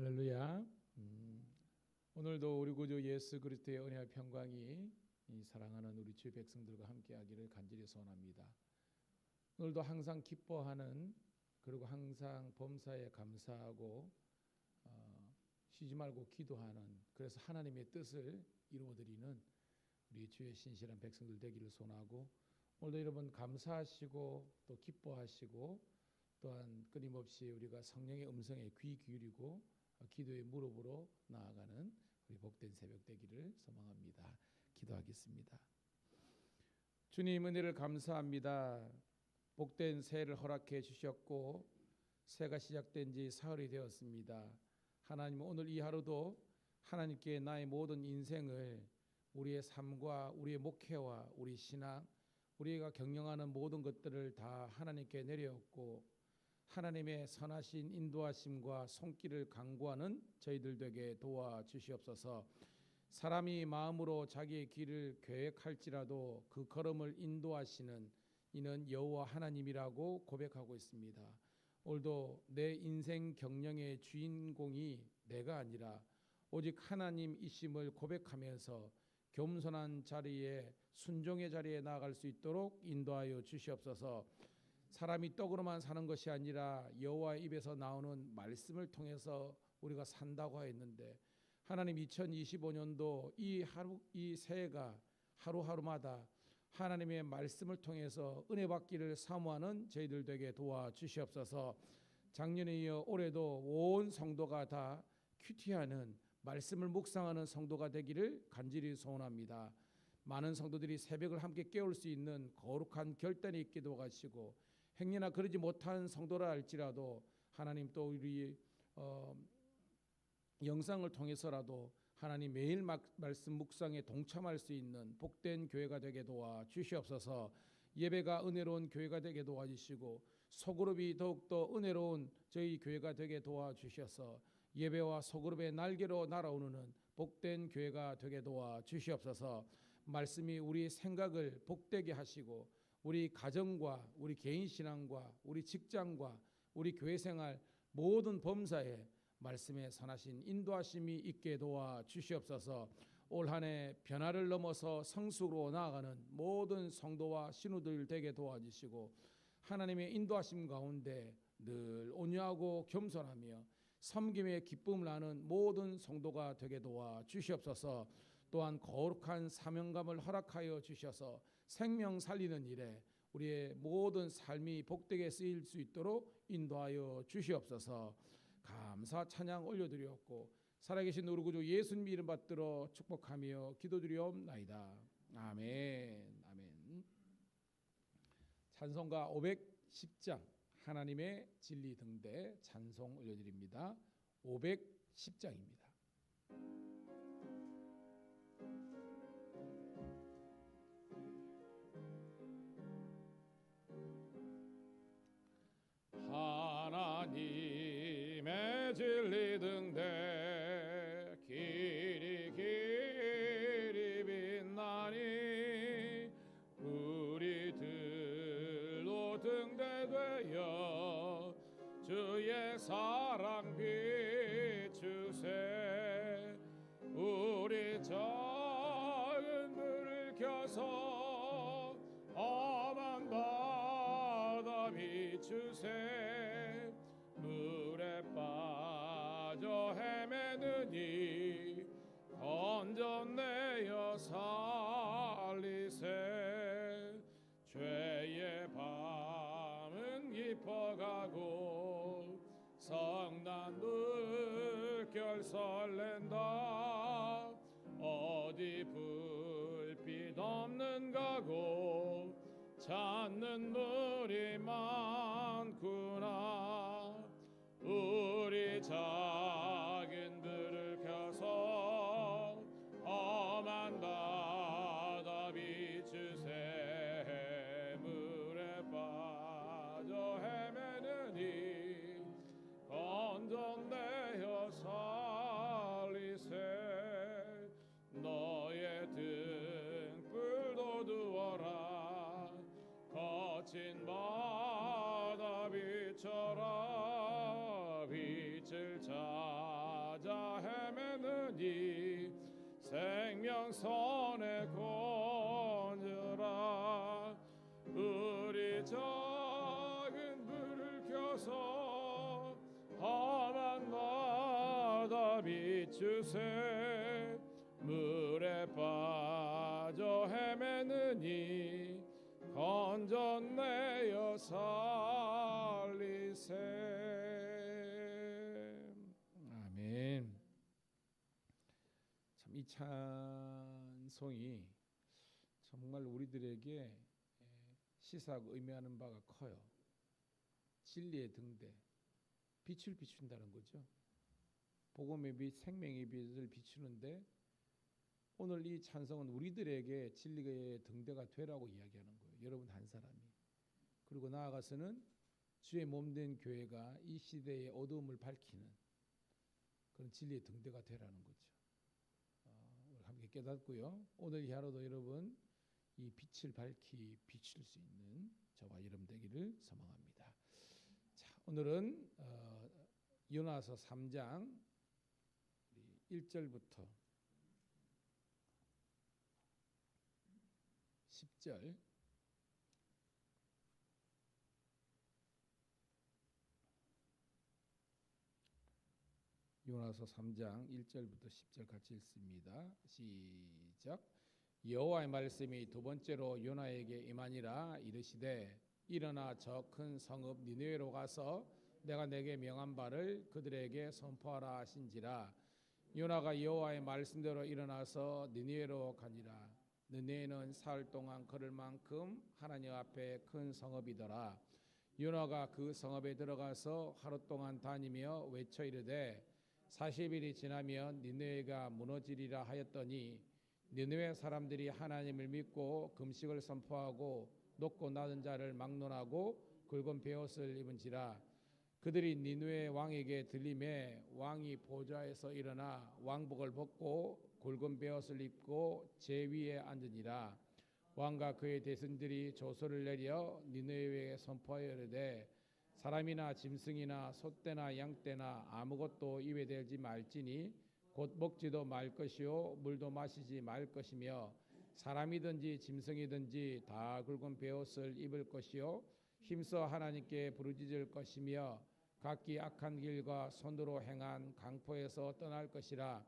할렐루야. 오늘도 우리 구주 예수 그리스도의 은혜와 평강이 이 사랑하는 우리 주의 백성들과 함께하기를 간절히 소원합니다. 오늘도 항상 기뻐하는, 그리고 항상 범사에 감사하고 쉬지 말고 기도하는, 그래서 하나님의 뜻을 이루어드리는 우리 주의 신실한 백성들 되기를 소원하고, 오늘도 여러분 감사하시고 또 기뻐하시고 또한 끊임없이 우리가 성령의 음성에 귀 기울이고 기도의 무릎으로 나아가는 우리 복된 새벽 되기를 소망합니다. 기도하겠습니다. 주님, 은혜를 감사합니다. 복된 새해를 허락해 주셨고 새해가 시작된 지 사흘이 되었습니다. 하나님, 오늘 이 하루도 하나님께 나의 모든 인생을, 우리의 삶과 우리의 목회와 우리 신앙, 우리가 경영하는 모든 것들을 다 하나님께 내려놓고 하나님의 선하신 인도하심과 손길을 간구하는 저희들 되게 도와주시옵소서. 사람이 마음으로 자기의 길을 계획할지라도 그 걸음을 인도하시는 이는 여호와 하나님이라고 고백하고 있습니다. 오늘도 내 인생 경영의 주인공이 내가 아니라 오직 하나님이심을 고백하면서 겸손한 자리에, 순종의 자리에 나아갈 수 있도록 인도하여 주시옵소서. 사람이 떡으로만 사는 것이 아니라 여호와의 입에서 나오는 말씀을 통해서 우리가 산다고 하였는데, 하나님 2025년도 이 새해가 하루하루마다 하나님의 말씀을 통해서 은혜 받기를 사모하는 저희들 되게 도와주시옵소서. 작년에 이어 올해도 온 성도가 다 큐티하는 말씀을 묵상하는 성도가 되기를 간절히 소원합니다. 많은 성도들이 새벽을 함께 깨울 수 있는 거룩한 결단이 있게 도와주시고, 행여나 그러지 못한 성도라 할지라도 하나님 또 우리 영상을 통해서라도 하나님 매일 말씀 묵상에 동참할 수 있는 복된 교회가 되게 도와주시옵소서. 예배가 은혜로운 교회가 되게 도와주시고 소그룹이 더욱더 은혜로운 저희 교회가 되게 도와주셔서 예배와 소그룹의 날개로 날아오르는 복된 교회가 되게 도와주시옵소서. 말씀이 우리 생각을 복되게 하시고 우리 가정과 우리 개인 신앙과 우리 직장과 우리 교회 생활 모든 범사에 말씀의 선하신 인도하심이 있게 도와주시옵소서. 올 한 해 변화를 넘어서 성숙으로 나아가는 모든 성도와 신우들 되게 도와주시고 하나님의 인도하심 가운데 늘 온유하고 겸손하며 섬김의 기쁨을 나는 모든 성도가 되게 도와주시옵소서. 또한 거룩한 사명감을 허락하여 주셔서 생명 살리는 일에 우리의 모든 삶이 복되게 쓰일 수 있도록 인도하여 주시옵소서. 감사 찬양 올려드리옵고 살아계신 우리 구주 예수님 이름 받들어 축복하며 기도드리옵나이다. 아멘. 아멘. 찬송가 510장 하나님의 진리 등대 찬송 올려드립니다. 510장입니다. 하나님의 진리 등대 길이 길이 빛나니 우리들로 등대되어 주의 사랑 비추세. 우리 작은 불을 켜서 험한 바다 비추세. 물에 빠져 헤매느니 건져내어 살리세. 죄의 밤은 깊어가고 성난 물결 설렌다. 어디 불빛 없는 가고 찾는 물이 많구나. 우리 작은 불을 켜서 험한 바다 비추세. 물에 빠져 헤매느니 건져내어 살리세. 너의 등불도 두어라. 거친 바다 비춰라. 빛을 주소서. 밤낮마다 비추세. 물에 빠져 헤매느니 건져내어 살리세. 아멘. 참 이 찬송이 정말 우리들에게 시사하고 의미하는 바가 커요. 진리의 등대, 빛을 비춘다는 거죠. 복음의 빛, 생명의 빛을 비추는데 오늘 이 찬송은 우리들에게 진리의 등대가 되라고 이야기하는 거예요. 여러분 한 사람이. 그리고 나아가서는 주의 몸된 교회가 이 시대의 어두움을 밝히는 그런 진리의 등대가 되라는 거죠. 함께 깨닫고요. 오늘 이 하루도 여러분 이 빛을 밝히 비출 수 있는 저와 여러분 되기를 소망합니다. 자, 오늘은 요나서 3장 1절부터 10절 요나서 3장 1절부터 10절 같이 읽습니다. 시작. 여호와의 말씀이 두 번째로 요나에게 임하니라. 이르시되 일어나 저 큰 성읍 니느웨로 가서 내가 내게 명한 바를 그들에게 선포하라 하신지라. 요나가 여호와의 말씀대로 일어나서 니느웨로 가니라. 니느웨는 사흘 동안 걸을 만큼 하나님 앞에 큰 성읍이더라. 요나가 그 성읍에 들어가서 하루 동안 다니며 외쳐 이르되 40일이 지나면 니느웨가 무너지리라 하였더니 니느웨 사람들이 하나님을 믿고 금식을 선포하고 높고 낮은 자를 막론하고 굵은 베옷을 입은지라. 그들이 니느웨 왕에게 들림에 왕이 보좌에서 일어나 왕복을 벗고 굵은 베옷을 입고 제 위에 앉으니라. 왕과 그의 대신들이 조서를 내려 니느웨에 선포하여 이르되 사람이나 짐승이나 소떼나 양떼나 아무것도 입에 대지 말지니 곧 먹지도 말 것이요 물도 마시지 말 것이며 사람이든지 짐승이든지 다 굵은 베옷을 입을 것이요 힘써 하나님께 부르짖을 것이며 각기 악한 길과 손으로 행한 강포에서 떠날 것이라.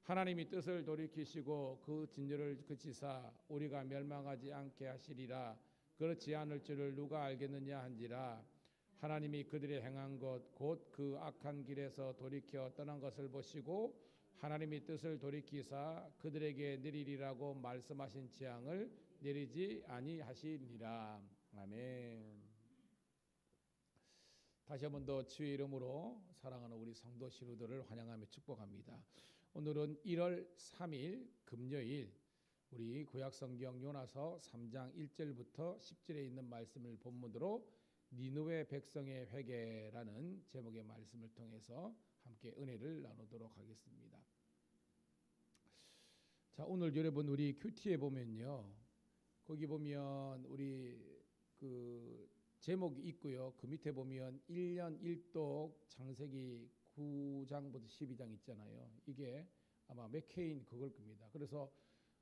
하나님이 뜻을 돌이키시고 그 진노를 그치사 우리가 멸망하지 않게 하시리라. 그렇지 않을 줄을 누가 알겠느냐 한지라. 하나님이 그들이 행한 것 곧 그 악한 길에서 돌이켜 떠난 것을 보시고 하나님이 뜻을 돌이키사 그들에게 내리리라고 말씀하신 재앙을 내리지 아니하시니라. 아멘. 다시 한 번 더 주의 이름으로 사랑하는 우리 성도 시루들을 환영하며 축복합니다. 오늘은 1월 3일 금요일 우리 구약성경 요나서 3장 1절부터 10절에 있는 말씀을 본문으로 니느웨 백성의 회개라는 제목의 말씀을 통해서 함께 은혜를 나누도록 하겠습니다. 자, 오늘 여러분 우리 큐티에 보면요. 거기 보면 우리 그 제목이 있고요. 그 밑에 보면 1년 1독 창세기 9장부터 12장 있잖아요. 이게 아마 맥케인 그걸 겁니다. 그래서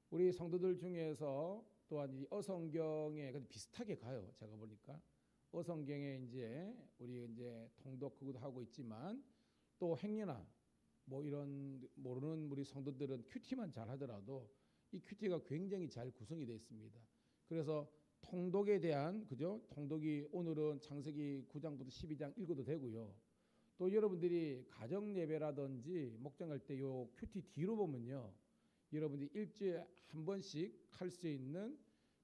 우리 성도들 중에서 또한 이 어성경에 비슷하게 가요. 제가 보니까 어성경에 이제 우리 이제 통독 그것도 하고 있지만 또 행여나 뭐 이런 모르는 우리 성도들은 큐티만 잘 하더라도 이 큐티가 굉장히 잘 구성이 되어 있습니다. 그래서 통독에 대한 그죠? 통독이 오늘은 창세기 9장부터 12장 읽어도 되고요. 또 여러분들이 가정 예배라든지 목장할 때 요 큐티 뒤로 보면요. 여러분들이 일주일에 한 번씩 할 수 있는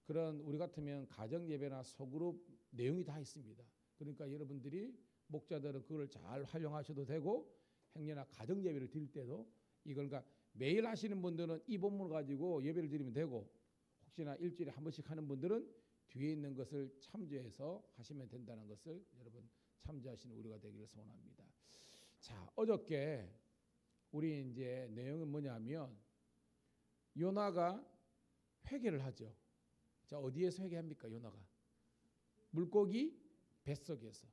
그런 우리 같으면 가정 예배나 소그룹 내용이 다 있습니다. 그러니까 여러분들이 목자들은 그걸 잘 활용하셔도 되고 행여나 가정 예배를 드릴 때도 이걸 그러니까 매일 하시는 분들은 이 본문을 가지고 예배를 드리면 되고 혹시나 일주일에 한 번씩 하는 분들은 뒤에 있는 것을 참조해서 하시면 된다는 것을 여러분 참조하시는 우리가 되기를 소원합니다. 자, 어저께 우리 이제 내용은 뭐냐면 요나가 회개를 하죠. 자, 어디에서 회개합니까? 요나가 물고기 뱃속에서.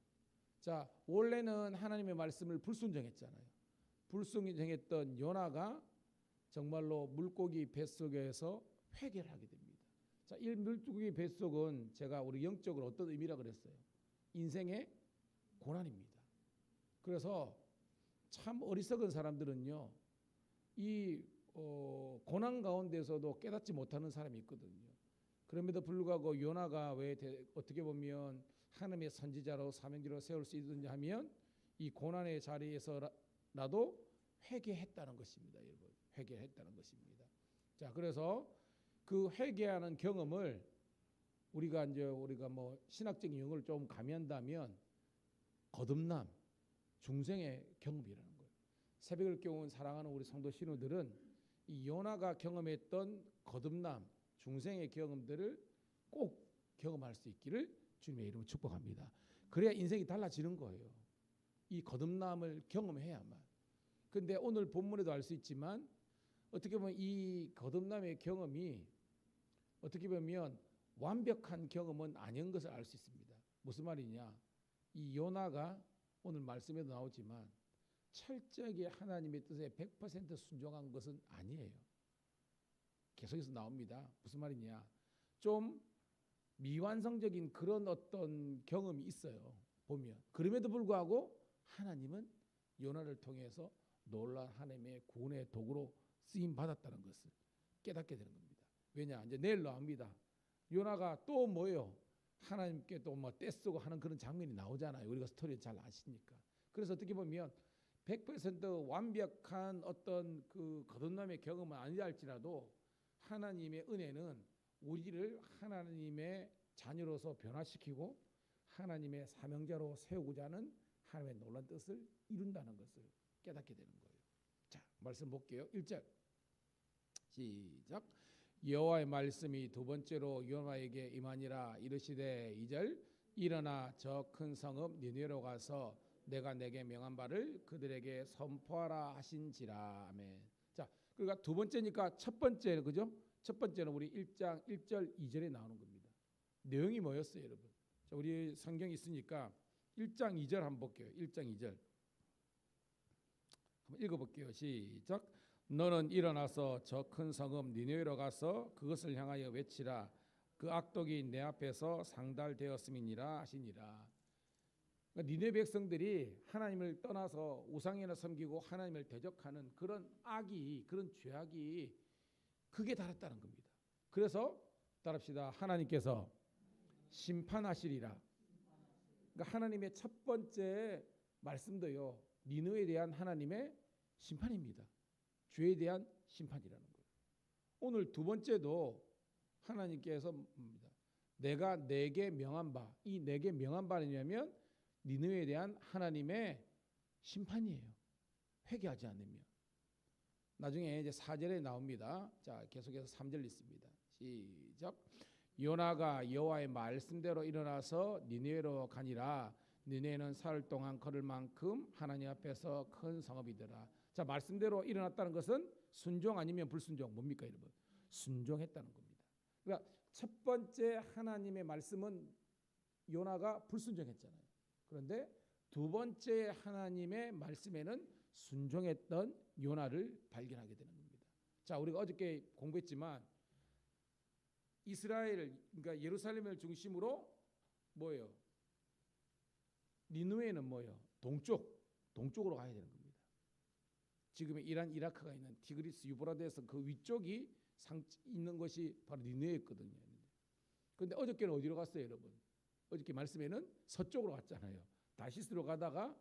자, 원래는 하나님의 말씀을 불순종했잖아요. 불순종했던 요나가 정말로 물고기 뱃속에서 회개를 하게 됩니다. 자, 이 물고기 뱃속은 제가 우리 영적으로 어떤 의미라 그랬어요? 인생의 고난입니다. 그래서 참 어리석은 사람들은요, 이 고난 가운데서도 깨닫지 못하는 사람이 있거든요. 그럼에도 불구하고 요나가 왜 어떻게 보면 하나님의 선지자로 사명지로 세울 수 있느냐 하면 이 고난의 자리에서라도 회개했다는 것입니다, 여러분. 회개했다는 것입니다. 자, 그래서 그 회개하는 경험을 우리가 뭐 신학적인 용어를 좀 가미한다면 거듭남, 중생의 경험이라는 거예요. 새벽을 깨운 사랑하는 우리 성도 신우들은 이 요나가 경험했던 거듭남, 중생의 경험들을 꼭 경험할 수 있기를 주님의 이름으로 축복합니다. 그래야 인생이 달라지는 거예요. 이 거듭남을 경험해야만. 근데 오늘 본문에도 알 수 있지만 어떻게 보면 이 거듭남의 경험이 어떻게 보면 완벽한 경험은 아닌 것을 알 수 있습니다. 무슨 말이냐? 이 요나가 오늘 말씀에도 나오지만 철저하게 하나님의 뜻에 100% 순종한 것은 아니에요. 계속해서 나옵니다. 무슨 말이냐? 좀 미완성적인 그런 어떤 경험이 있어요. 보면. 그럼에도 불구하고 하나님은 요나를 통해서 놀라운 하나님의 구원의 도구로 쓰임 받았다는 것을 깨닫게 되는 겁니다. 왜냐? 이제 내일 나옵니다. 요나가 또 뭐예요? 하나님께 또 뭐 떼쓰고 하는 그런 장면이 나오잖아요. 우리가 스토리 잘 아시니까. 그래서 어떻게 보면 100% 완벽한 어떤 그 거듭남의 경험은 아니라 할지라도 하나님의 은혜는 우리를 하나님의 자녀로서 변화시키고 하나님의 사명자로 세우고자 하는 하나님의 놀라운 뜻을 이룬다는 것을 깨닫게 되는 거예요. 자, 말씀 볼게요. 1절 시작. 여호와의 말씀이 두 번째로 요나에게 임하니라. 이르시되 2절 일어나 저 큰 성읍 니느웨로 가서 내가 내게 명한 바를 그들에게 선포하라 하신지라. 아멘. 자, 그러니까 두 번째니까 첫 번째, 그죠? 첫 번째는 우리 1장 1절 2절에 나오는 겁니다. 내용이 뭐였어요, 여러분? 자, 우리 성경 있으니까 1장 2절 한번 볼게요. 1장 2절 한번 읽어볼게요. 시작. 너는 일어나서 저 큰 성읍 니느웨로 가서 그것을 향하여 외치라. 그 악독이 내 앞에서 상달되었음이니라 하시니라. 그러니까 니느웨 백성들이 하나님을 떠나서 우상이나 섬기고 하나님을 대적하는 그런 악이, 그런 죄악이 극에 달했다는 겁니다. 그래서 따릅시다. 하나님께서 심판하시리라. 그러니까 하나님의 첫 번째 말씀도요, 니느웨에 대한 하나님의 심판입니다. 죄에 대한 심판이라는 거예요. 오늘 두 번째도 하나님께서 내가 내게 명한 바, 이 내게 명한 바는 뭐냐면 니느웨에 대한 하나님의 심판이에요. 회개하지 않으면. 나중에 이제 4절에 나옵니다. 자, 계속해서 3절 읽습니다. 시작. 요나가 여호와의 말씀대로 일어나서 니느웨로 가니라. 니느웨는 사흘 동안 걸을 만큼 하나님 앞에서 큰 성읍이더라. 자, 말씀대로 일어났다는 것은 순종 아니면 불순종, 뭡니까 여러분? 순종했다는 겁니다. 그러니까 첫 번째 하나님의 말씀은 요나가 불순종했잖아요. 그런데 두 번째 하나님의 말씀에는 순종했던 요나를 발견하게 되는 겁니다. 자, 우리가 어저께 공부했지만 이스라엘, 그러니까 예루살렘을 중심으로 뭐예요? 니느웨는 뭐예요? 동쪽으로 가야 되는 겁니다. 지금의 이란, 이라크가 있는 티그리스 유브라데스 그 위쪽이 있는 것이 바로 니느웨였거든요. 그런데 어저께는 어디로 갔어요, 여러분? 어저께 말씀에는 서쪽으로 갔잖아요. 다시스로 가다가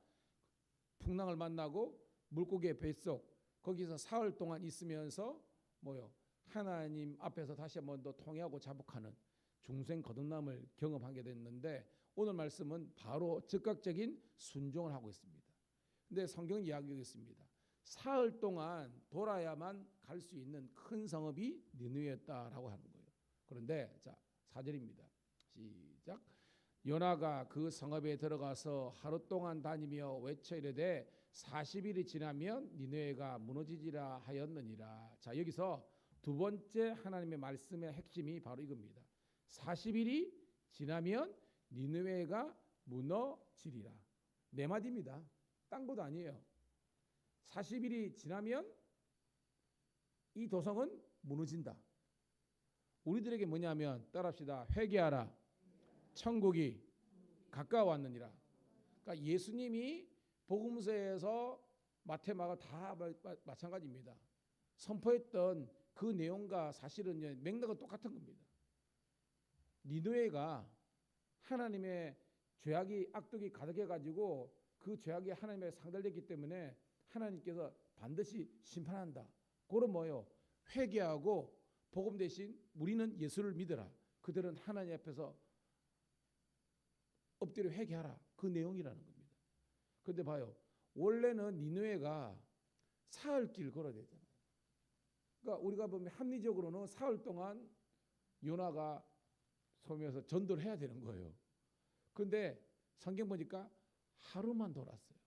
풍랑을 만나고 물고기의 뱃속 거기서 사흘 동안 있으면서 뭐요? 하나님 앞에서 다시 한번 더 통회하고 자복하는 중생 거듭남을 경험하게 됐는데 오늘 말씀은 바로 즉각적인 순종을 하고 있습니다. 근데 성경은 이야기하고 있습니다. 사흘 동안 돌아야만 갈 수 있는 큰 성읍이 니느웨였다라고 하는 거예요. 그런데 자, 4절입니다. 시작. 요나가 그 성읍에 들어가서 하루 동안 다니며 외쳐 이르되 40일이 지나면 니느웨가 무너지리라 하였느니라. 자, 여기서 두 번째 하나님의 말씀의 핵심이 바로 이겁니다. 40일이 지나면 니느웨가 무너지리라. 네 마디입니다. 딴 것도 아니에요. 40일이 지나면 이 도성은 무너진다. 우리들에게 뭐냐면 따라합시다. 회개하라. 천국이 가까워왔느니라. 그러니까 예수님이 복음서에서 마태, 마가 다 마찬가지입니다. 선포했던 그 내용과 사실은 맥락은 똑같은 겁니다. 니느웨가 하나님의 죄악이 악독이 가득해가지고 그 죄악이 하나님에 상달됐기 때문에 하나님께서 반드시 심판한다. 그런 뭐요? 회개하고 복음 대신 우리는 예수를 믿어라. 그들은 하나님 앞에서 엎드려 회개하라. 그 내용이라는 겁니다. 그런데 봐요. 원래는 니느웨가 사흘길 걸어야 되잖아요. 그러니까 우리가 보면 합리적으로는 사흘 동안 요나가 섬에서 전도를 해야 되는 거예요. 그런데 성경 보니까 하루만 돌았어요.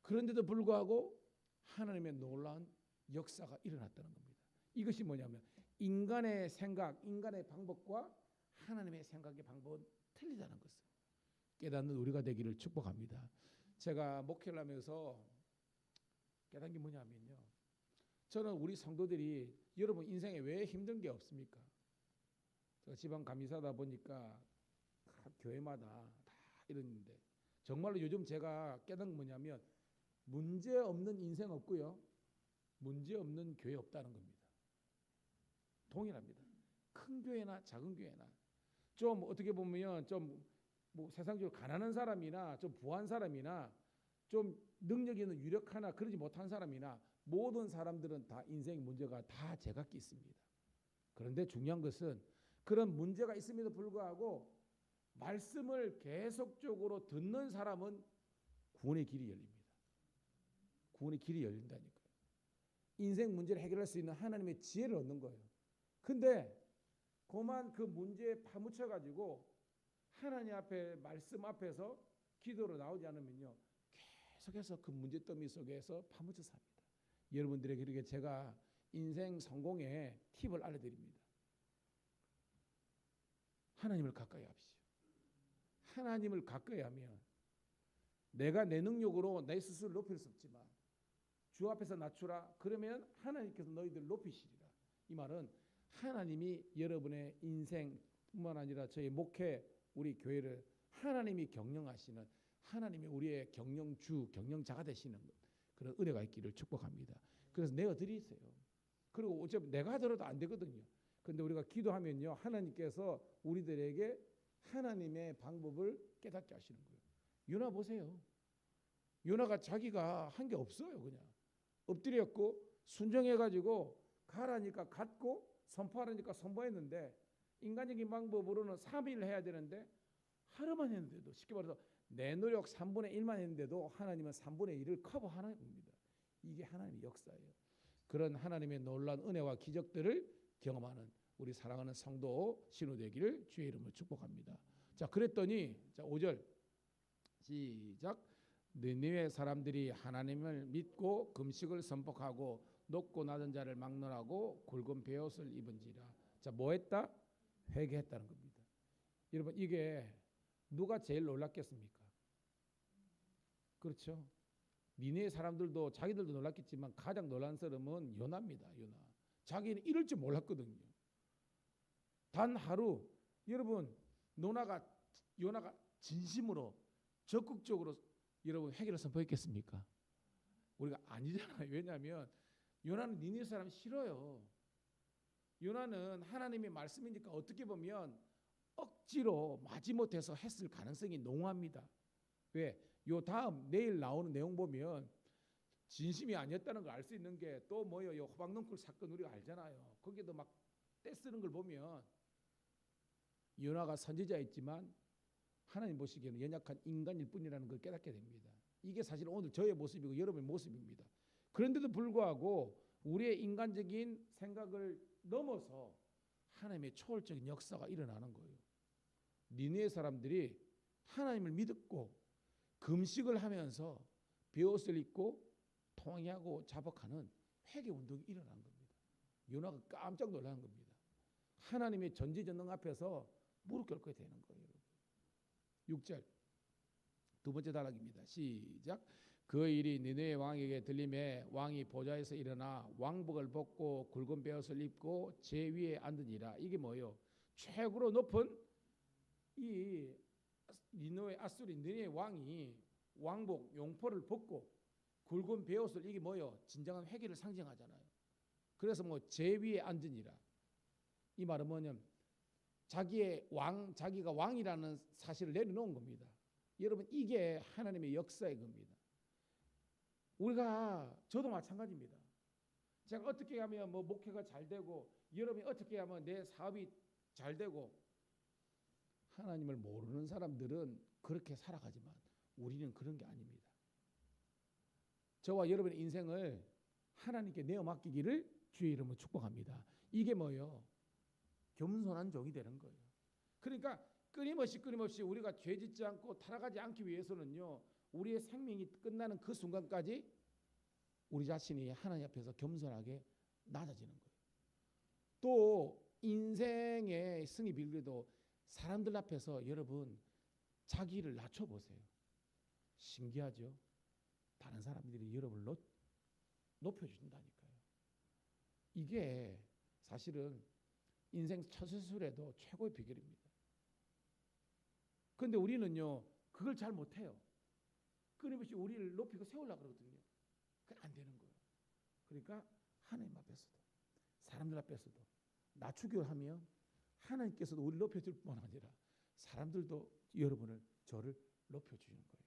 그런데도 불구하고 하나님의 놀라운 역사가 일어났다는 겁니다. 이것이 뭐냐면 인간의 생각, 인간의 방법과 하나님의 생각의 방법은 틀리다는 것을 깨닫는 우리가 되기를 축복합니다. 제가 목회를 하면서 깨닫는 게 뭐냐면요. 저는 우리 성도들이 여러분 인생에 왜 힘든 게 없습니까? 제가 지방 감리사다 보니까 교회마다 다 이러는데 정말로 요즘 제가 깨닫는 게 뭐냐면 문제 없는 인생 없고요. 문제 없는 교회 없다는 겁니다. 동일합니다. 큰 교회나 작은 교회나 좀 어떻게 보면 좀 뭐 세상적으로 가난한 사람이나 좀 부한 사람이나 좀 능력 있는 유력하나 그러지 못한 사람이나 모든 사람들은 다 인생 문제가 다 제각기 있습니다. 그런데 중요한 것은 그런 문제가 있음에도 불구하고 말씀을 계속적으로 듣는 사람은 구원의 길이 열립니다. 구원의 길이 열린다니까요. 인생 문제를 해결할 수 있는 하나님의 지혜를 얻는 거예요. 근데 그만 그 문제에 파묻혀가지고 하나님 앞에 말씀 앞에서 기도로 나오지 않으면요. 계속해서 그 문제더미 속에서 파묻혀 삽니다. 여러분들에게 그렇게 제가 인생 성공의 팁을 알려드립니다. 하나님을 가까이 합시오. 하나님을 가까이 하면 내가 내 능력으로 내 스스로를 높일 수 없지만 주 앞에서 낮추라. 그러면 하나님께서 너희들을 높이시리라. 이 말은 하나님이 여러분의 인생뿐만 아니라 저희 목회 우리 교회를 하나님이 경영하시는 하나님이 우리의 경영주, 경영자가 되시는 그런 은혜가 있기를 축복합니다. 그래서 내어드리세요. 그리고 어차피 내가 들어도 안 되거든요. 그런데 우리가 기도하면요. 하나님께서 우리들에게 하나님의 방법을 깨닫게 하시는 거예요. 요나 보세요. 요나가 자기가 한 게 없어요. 그냥 엎드렸고 순종해가지고 가라니까 갔고 선포하라니까 선포했는데 인간적인 방법으로는 3일 해야 되는데 하루만 했는데도 쉽게 말해서 내 노력 3분의 1만 했는데도 하나님은 3분의 1을 커버하는 겁니다. 이게 하나님의 역사예요. 그런 하나님의 놀라운 은혜와 기적들을 경험하는 우리 사랑하는 성도 신호되기를 주의 이름으로 축복합니다. 자, 그랬더니 자 5절 시작. 느니웨 사람들이 하나님을 믿고 금식을 선포하고 높고 낮은 자를 막론하고 굵은 베옷을 입은지라. 자, 뭐 했다? 회개했다는 겁니다. 여러분 이게 누가 제일 놀랐겠습니까? 그렇죠? 니네 사람들도 자기들도 놀랐겠지만 가장 놀란 사람은 요나입니다. 요나. 자기는 이럴 줄 몰랐거든요. 단 하루 여러분 요나가 진심으로 적극적으로 여러분 회개를 선포했겠습니까? 우리가 아니잖아요. 왜냐하면 요나는 니네 사람 싫어요. 요나는 하나님의 말씀이니까 어떻게 보면 억지로 마지못해서 했을 가능성이 농후합니다. 왜? 요 다음 내일 나오는 내용 보면 진심이 아니었다는 걸 알 수 있는 게 또 뭐요? 요 호박농쿨 사건 우리가 알잖아요. 거기도 막 떼쓰는 걸 보면 요나가 선지자였지만 하나님 보시기에는 연약한 인간일 뿐이라는 걸 깨닫게 됩니다. 이게 사실 오늘 저의 모습이고 여러분의 모습입니다. 그런데도 불구하고 우리의 인간적인 생각을 넘어서 하나님의 초월적인 역사가 일어나는 거예요. 니느웨 사람들이 하나님을 믿고 금식을 하면서 베옷을 입고 통행하고 자복하는 회개 운동이 일어난 겁니다. 요나가 깜짝 놀란 겁니다. 하나님의 전지전능 앞에서 무릎 꿇게 되는 거예요. 6절 두 번째 단락입니다. 시작. 그 일이 니느웨 왕에게 들림에 왕이 보좌에서 일어나 왕복을 벗고 굵은 베옷을 입고 제 위에 앉으니라. 이게 뭐예요? 최고로 높은 이 니느웨 아수르 니느웨 왕이 왕복 용포를 벗고 굵은 베옷을 이게 뭐요? 진정한 회개를 상징하잖아요. 그래서 뭐 제 위에 앉으니라. 이 말은 뭐냐면 자기가 왕이라는 사실을 내려놓은 겁니다. 여러분 이게 하나님의 역사의 겁니다. 저도 마찬가지입니다. 제가 어떻게 하면 뭐 목회가 잘 되고 여러분이 어떻게 하면 내 사업이 잘 되고 하나님을 모르는 사람들은 그렇게 살아가지만 우리는 그런 게 아닙니다. 저와 여러분의 인생을 하나님께 내어 맡기기를 주의 이름으로 축복합니다. 이게 뭐예요? 겸손한 종이 되는 거예요. 그러니까 끊임없이 우리가 죄짓지 않고 타락하지 않기 위해서는요. 우리의 생명이 끝나는 그 순간까지 우리 자신이 하나님 앞에서 겸손하게 낮아지는 거예요. 또 인생의 승리 비결도 사람들 앞에서 여러분 자기를 낮춰보세요. 신기하죠? 다른 사람들이 여러분을 높여준다니까요. 이게 사실은 인생 첫 수술에도 최고의 비결입니다. 그런데 우리는요 그걸 잘 못해요. 끊임없이 우리를 높이고 세우려고 그러거든요. 그게 안 되는 거예요. 그러니까 하나님 앞에서도 사람들 앞에서도 낮추기를 하면 하나님께서도 우리를 높여줄 뿐만 아니라 사람들도 저를 높여주는 거예요.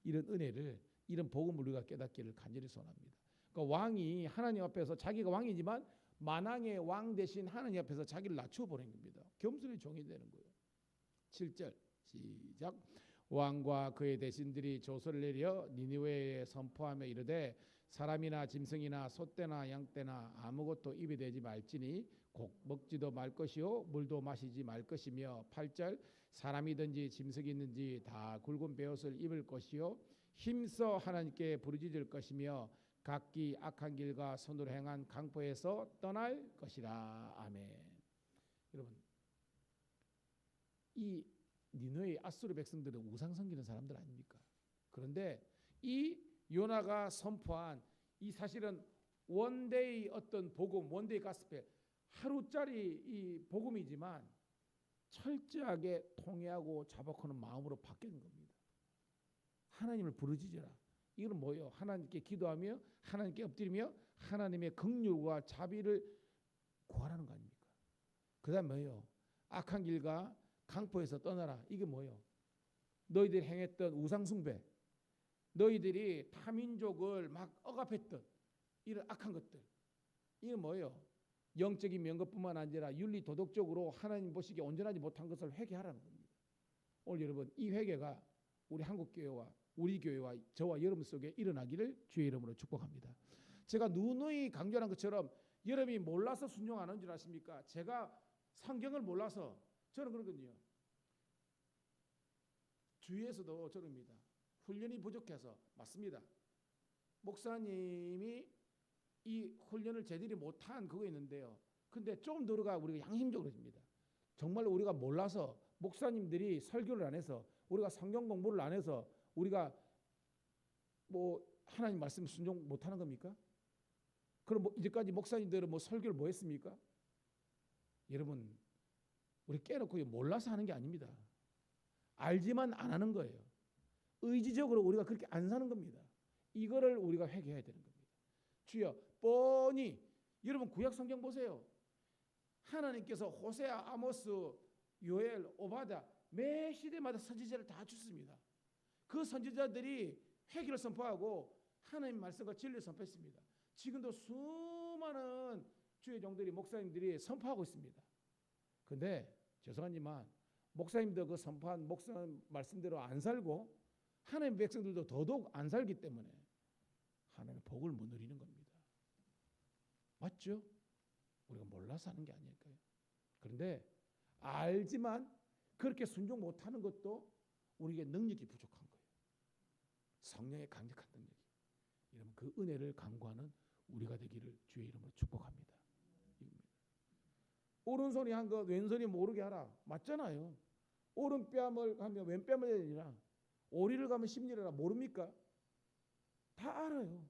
이런 은혜를 이런 복음을 우리가 깨닫기를 간절히 소원합니다. 그러니까 왕이 하나님 앞에서 자기가 왕이지만 만왕의 왕 대신 하나님 앞에서 자기를 낮춰버린 겁니다. 겸손의 종이 되는 거예요. 7절 시작. 왕과 그의 대신들이 조서를 내려 니느웨에 선포하며 이르되 사람이나 짐승이나 소떼나 양떼나 아무것도 입에 대지 말지니 곡 먹지도 말 것이요 물도 마시지 말 것이며 8절 사람이든지 짐승이든지 다 굵은 베옷을 입을 것이요 힘써 하나님께 부르짖을 것이며 각기 악한 길과 손으로 행한 강포에서 떠날 것이라. 아멘. 여러분 이 니느웨 아수르 백성들은 우상 섬기는 사람들 아닙니까? 그런데 이 요나가 선포한 이 사실은 원데이 어떤 복음, 원데이 가스펠 하루짜리 이 복음이지만 철저하게 통회하고 자복하는 마음으로 바뀌는 겁니다. 하나님을 부르짖으라. 이건 뭐예요? 하나님께 기도하며 하나님께 엎드리며 하나님의 긍휼과 자비를 구하라는 거 아닙니까? 그다음 뭐예요? 악한 길과 강포에서 떠나라. 이게 뭐예요? 너희들이 행했던 우상숭배, 너희들이 타민족을 막 억압했던 이런 악한 것들, 이게 뭐예요? 영적인 면것뿐만 아니라 윤리 도덕적으로 하나님 보시기에 온전하지 못한 것을 회개하라는 겁니다. 오늘 여러분 이 회개가 우리 한국교회와 우리 교회와 저와 여러분 속에 일어나기를 주의 이름으로 축복합니다. 제가 누누이 강조한 것처럼 여러분이 몰라서 순종 안 하는 줄 아십니까? 제가 성경을 몰라서 저는 그러거든요. 주위에서도 저럽니다. 훈련이 부족해서 맞습니다. 목사님이 이 훈련을 제대로 못한 그거 있는데요. 근데 좀 더 우리가 양심적으로 됩니다. 정말 우리가 몰라서 목사님들이 설교를 안 해서 우리가 성경 공부를 안 해서 우리가 뭐 하나님 말씀 순종 못하는 겁니까? 그럼 뭐 이제까지 목사님들은 뭐 설교를 뭐 했습니까? 여러분 우리 깨놓고 몰라서 하는 게 아닙니다. 알지만 안 하는 거예요. 의지적으로 우리가 그렇게 안 사는 겁니다. 이거를 우리가 회개해야 되는 겁니다. 주여 뻔히 여러분 구약 성경 보세요. 하나님께서 호세아, 아모스, 요엘, 오바댜 매 시대마다 선지자를 다 주습니다. 그 선지자들이 회개를 선포하고 하나님 말씀과 진리를 선포했습니다. 지금도 수많은 주의 종들이 목사님들이 선포하고 있습니다. 그런데 죄송하지만 목사님도 그 선포한 목사 말씀대로 안 살고 하나님 백성들도 더더욱 안 살기 때문에 하나님의 복을 못 누리는 겁니다. 맞죠? 우리가 몰라서 하는 게 아닐까요? 그런데 알지만 그렇게 순종 못하는 것도 우리에게 능력이 부족한 거예요. 성령의 강력한 능력이. 여러분 그 은혜를 간구하는 우리가 되기를 주의 이름으로 축복합니다. 오른손이 한 것 왼손이 모르게 하라. 맞잖아요. 오른뺨을 가면 왼뺨을 해야 되니라. 오리를 가면 십리라. 모릅니까? 다 알아요.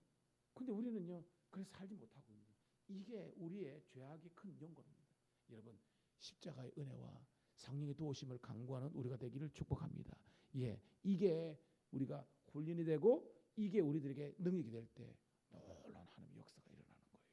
근데 우리는요 그래서 살지 못하고 있는 이게 우리의 죄악이 큰 연고입니다. 여러분 십자가의 은혜와 성령의 도우심을 간구하는 우리가 되기를 축복합니다. 이게 우리가 훈련이 되고 이게 우리들에게 능력이 될 때 놀라운 하나님의 역사가 일어나는 거예요.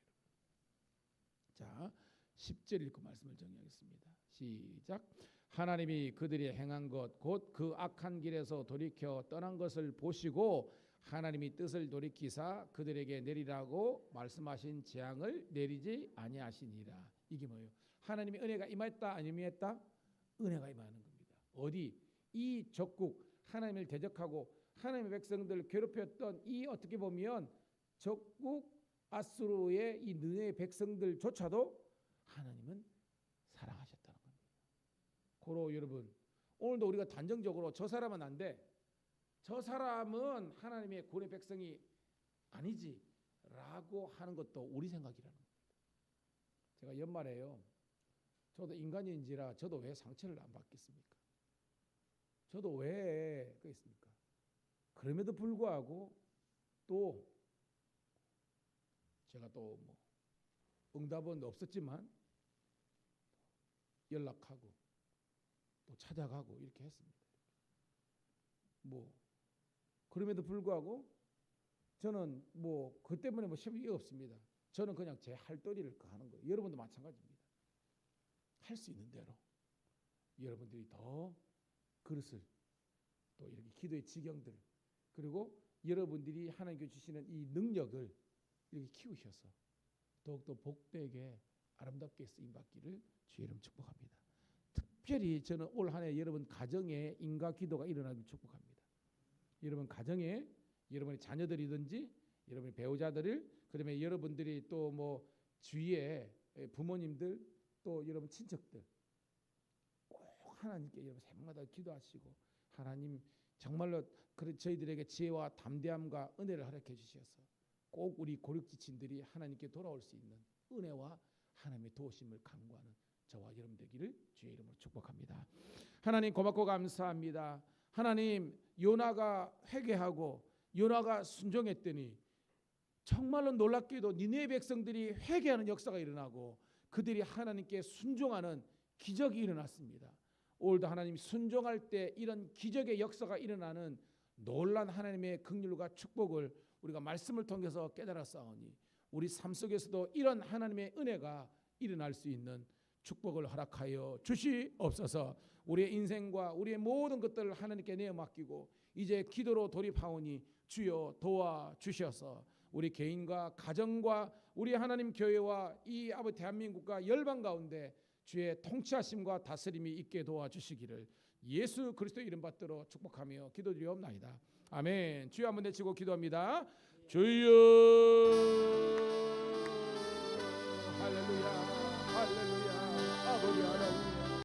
자, 10절 읽고 말씀을 정리하겠습니다. 시작. 하나님이 그들이 행한 것 곧 그 악한 길에서 돌이켜 떠난 것을 보시고 하나님이 뜻을 돌이키사 그들에게 내리라고 말씀하신 재앙을 내리지 아니하시니라. 이게 뭐예요? 하나님의 은혜가 임했다 안 임했다? 은혜가 임하는 겁니다. 어디? 이 적국 하나님을 대적하고 하나님의 백성들을 괴롭혔던 이 어떻게 보면 적국 아수르의 이 느헤의 백성들조차도 하나님은 사랑하셨다는 겁니다. 고로 여러분, 오늘도 우리가 단정적으로 저 사람은 안 돼, 저 사람은 하나님의 구원의 백성이 아니지 라고 하는 것도 우리 생각이라는 겁니다. 제가 연말에요, 저도 인간인지라 저도 왜 상처를 안 받겠습니까? 저도 왜 그랬습니까? 그럼에도 불구하고 또 제가 또 뭐 응답은 없었지만 연락하고 또 찾아가고 이렇게 했습니다. 뭐 그럼에도 불구하고 저는 뭐 그 때문에 뭐 시험이 없습니다. 저는 그냥 제 할도리를 하는 거예요. 여러분도 마찬가지입니다. 할 수 있는 대로 여러분들이 더 그릇을 또 이렇게 기도의 지경들 그리고 여러분들이 하나님께 주시는 이 능력을 이렇게 키우셔서 더욱더 복되게 아름답게 쓰임받기를 주의 이름 축복합니다. 특별히 저는 올 한 해 여러분 가정에 인과 기도가 일어나길 축복합니다. 여러분 가정에 여러분의 자녀들이든지 여러분의 배우자들을 그다음에 여러분들이 또 뭐 주위에 부모님들 또 여러분 친척들 꼭 하나님께 여러분 새벽마다 기도하시고 하나님 정말로 저희들에게 지혜와 담대함과 은혜를 허락해 주셔서 꼭 우리 고륙지친들이 하나님께 돌아올 수 있는 은혜와 하나님의 도우심을 간구하는 저와 여러분 되기를 주의 이름으로 축복합니다. 하나님 고맙고 감사합니다. 하나님 요나가 회개하고 요나가 순종했더니 정말로 놀랍게도 니느웨 백성들이 회개하는 역사가 일어나고 그들이 하나님께 순종하는 기적이 일어났습니다. 오늘도 하나님 순종할 때 이런 기적의 역사가 일어나는 놀란 하나님의 긍휼과 축복을 우리가 말씀을 통해서 깨달았사오니 우리 삶 속에서도 이런 하나님의 은혜가 일어날 수 있는 축복을 허락하여 주시옵소서. 우리의 인생과 우리의 모든 것들을 하나님께 내어 맡기고 이제 기도로 돌입하오니 주여 도와주셔서 우리 개인과 가정과 우리 하나님 교회와 이 아버지 대한민국과 열방 가운데 주의 통치하심과 다스림이 있게 도와주시기를 예수 그리스도 이름 받들어 축복하며 기도드리옵나이다. 아멘. 주여 한번 내치고 기도합니다. 주여